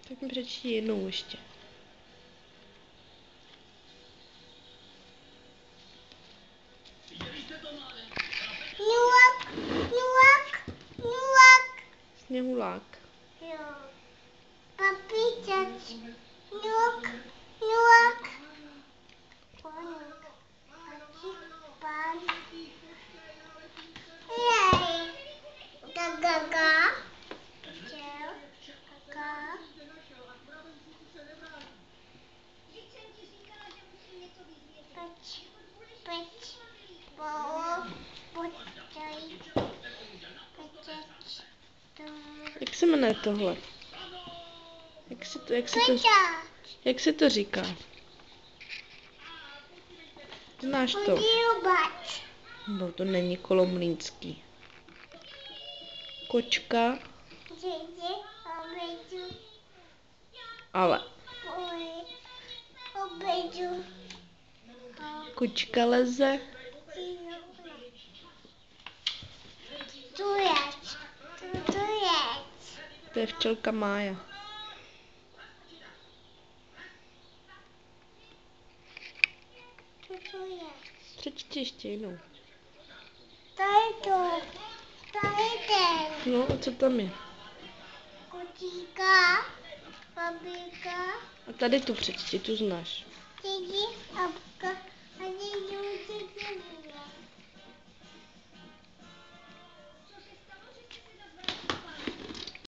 Tak mi přečti jednou ještě. Sněhulák. Jo. Papíček. Nůk. Koník. Pán. Jej. Gaga. Čel. Gaga. Peč. Jak se jmenuje tohle? Jak se to říká? Znáš to? No, to není Kolomlínský. Kočka. Ale. Kočka leze. To je včelka Mája. Přečti ještě jednou. No, a co tam je? Kočíka, babíka, A tady tu přečti, tu znáš. a